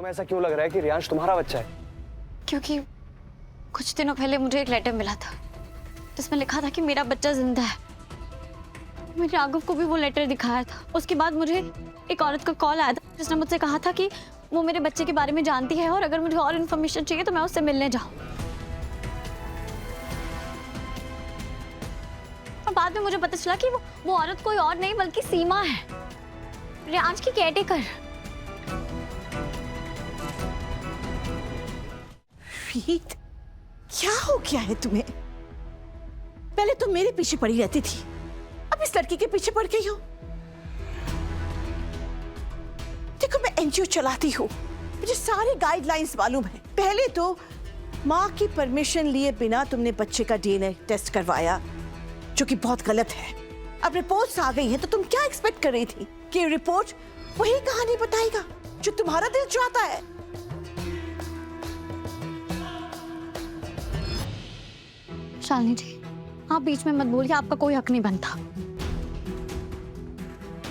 तुम्हें ऐसा क्यों लग रहा है कि रियांश तुम्हारा बच्चा है? क्योंकि कुछ दिनों पहले मुझे एक लेटर मिला था जिसमें लिखा था कि मेरा बच्चा जिंदा है। मैंने राघव को भी वो लेटर दिखाया था। उसके बाद मुझे एक औरत का कॉल आया था जिसने मुझसे कहा था कि वो मेरे बच्चे के बारे में जानती है और अगर मुझे और इन्फॉर्मेशन चाहिए तो मैं उससे मिलने जाऊं। और बाद में मुझे पता चला कि वो औरत कोई और नहीं बल्कि सीमा है, रियांश की केयरटेकर। रीत, क्या हो गया है तुम्हें? पहले तो मेरे पीछे पड़ी रहती थी, अब इस लड़की के पीछे पड़ गई हो। देखो, मैं एनजीओ चलाती हूँ, मुझे सारी गाइडलाइंस मालूम है। पहले तो माँ की परमिशन लिए बिना तुमने बच्चे का डीएनए टेस्ट करवाया, जो कि बहुत गलत है। अब रिपोर्ट्स आ गई हैं, तो तुम क्या एक्सपेक्ट कर रही थी कि रिपोर्ट वही कहानी बताएगा जो तुम्हारा दिल चाहता है? शालिनी जी, आप बीच में मत बोलिए, आपका कोई हक नहीं बनता।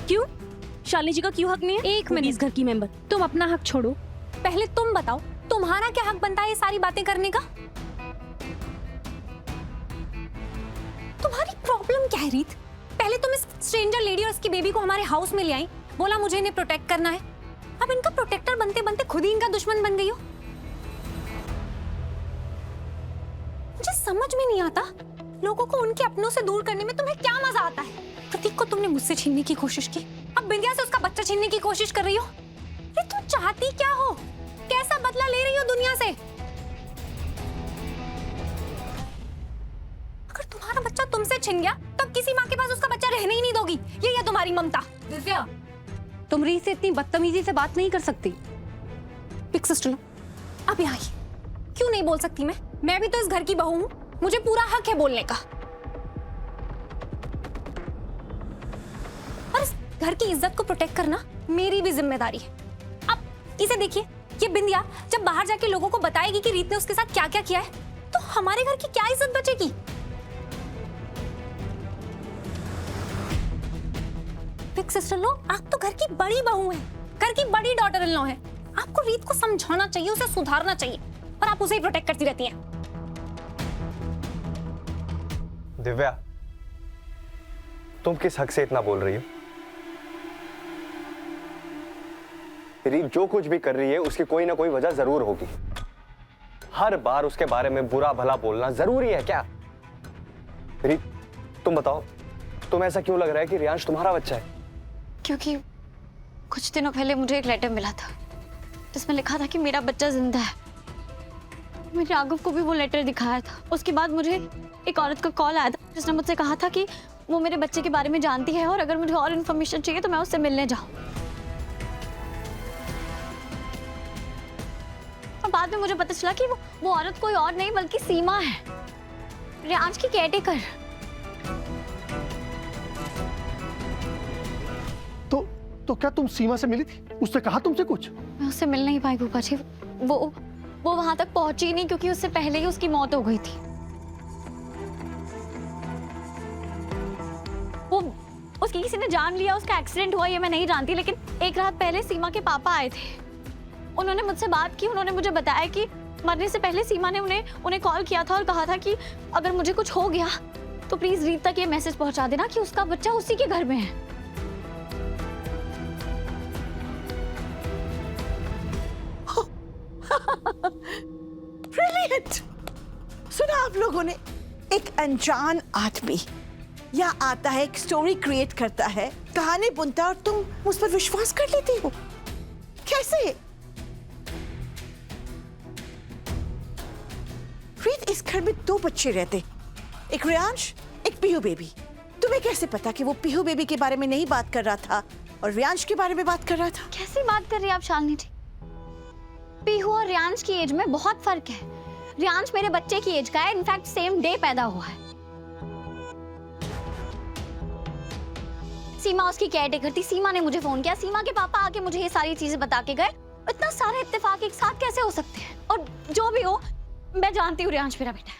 क्यों? शालिनी जी का क्यों हक नहीं है? एक मिनट, इस घर की मेंबर, तुम अपना हक छोड़ो, पहले तुम बताओ तुम्हारा क्या हक बनता है ये सारी बातें करने का? तुम्हारी प्रॉब्लम क्या है रीत? पहले तुम इस स्ट्रेंजर लेडी और इसकी बेबी को हमारे हाउस में ले आई, बोला मुझे इन्हें प्रोटेक्ट करना है। अब इनका प्रोटेक्टर बनते बनते खुद ही इनका दुश्मन बन गई हो। मुझे समझ में नहीं आता, लोगों को उनके अपनों से दूर करने में तुम्हें क्या मजा आता है? प्रतीक को तुमने मुझसे छीनने की कोशिश की, अब बिंदिया से उसका बच्चा छीनने की कोशिश कर रही हो। अरे तुम चाहती क्या हो? कैसा बदला ले रही हो दुनिया से? अगर तुम्हारा बच्चा तुमसे छिन गया तो किसी माँ के पास उसका बच्चा रहने ही नहीं दोगी। ये है तुम्हारी ममता। दिव्या, तुम रीत से इतनी बदतमीजी से बात नहीं कर सकती। बिग सिस्टर, अब यहाँ आई। क्यों नहीं बोल सकती मैं भी तो इस घर की बहू हूँ, मुझे पूरा हक है बोलने का। और इस घर की इज्जत को प्रोटेक्ट करना मेरी भी जिम्मेदारी है। अब इसे देखिए, ये बिंदिया जब बाहर जाके लोगों को बताएगी कि रीत ने उसके साथ क्या क्या किया है, तो हमारे घर की क्या इज्जत बचेगी? बिग सिस्टर लो, आप तो घर की बड़ी बहू हैं, घर की बड़ी डॉटर इन लॉ हैं। आपको रीत को समझाना चाहिए, उसे सुधारना चाहिए, और आप उसे ही प्रोटेक्ट करती रहती हैं। दिव्या, तुम किस हक से इतना बोल रही हो? रीत जो कुछ भी कर रही है उसकी कोई ना कोई वजह जरूर होगी। हर बार उसके बारे में बुरा भला बोलना जरूरी है क्या? रीत, तुम बताओ, तुम्हें ऐसा क्यों लग रहा है कि रियांश तुम्हारा बच्चा है? क्योंकि कुछ दिनों पहले मुझे एक लेटर मिला था जिसमें लिखा था कि मेरा बच्चा जिंदा है। मैंने राघव को भी वो लेटर दिखाया था। उसके बाद मुझे एक औरत का कॉल आया था जिसने मुझसे कहा था कि वो मेरे बच्चे के बारे में जानती है और अगर मुझे और इन्फॉर्मेशन चाहिए तो मैं उससे मिलने जाऊं। और बाद में मुझे पता चला कि वो औरत कोई और नहीं बल्कि सीमा है, रियांश की केयरटेकर। तो क्या तुम सीमा से मिली थी? उसने कहा तुमसे कुछ? मैं उससे मिल नहीं पाई भूपा जी। वो वहां तक पहुंची ही नहीं क्योंकि उससे पहले ही उसकी मौत हो गई थी। वो उसकी किसी ने जान लिया, उसका एक्सीडेंट हुआ, ये मैं नहीं जानती, लेकिन एक रात पहले सीमा के पापा आए थे। उन्होंने मुझसे बात की, उन्होंने मुझे बताया कि मरने से पहले सीमा ने उन्हें कॉल किया था और कहा था कि अगर मुझे कुछ हो गया तो प्लीज रीत तक ये मैसेज पहुंचा देना कि उसका बच्चा उसी के घर में है। ब्रिलियंट! सुना आप लोगों ने? एक अनजान आदमी या आता है, एक स्टोरी क्रिएट करता है, कहानी बुनता है और तुम उस पर विश्वास कर लेती हो। कैसे? रीत, इस घर में 2 बच्चे रहते, एक रियांश, एक पीहू बेबी। तुम्हें कैसे पता कि वो पीहू बेबी के बारे में नहीं बात कर रहा था और रियांश के बारे में बात कर रहा था? कैसी बात कर रही हैं आप शालिनी जी? पीहू और रियांश की एज में बहुत फर्क है। रियांश मेरे बच्चे की एज का है, इनफैक्ट सेम डे पैदा हुआ है। सीमा उसकी केयरटेकर थी। सीमा ने मुझे फोन किया, सीमा के पापा आके मुझे ये सारी चीजें बता के गए। इतना सारे इत्तेफाक एक साथ कैसे हो सकते हैं? और जो भी हो, मैं जानती हूँ रियांश मेरा बेटा है।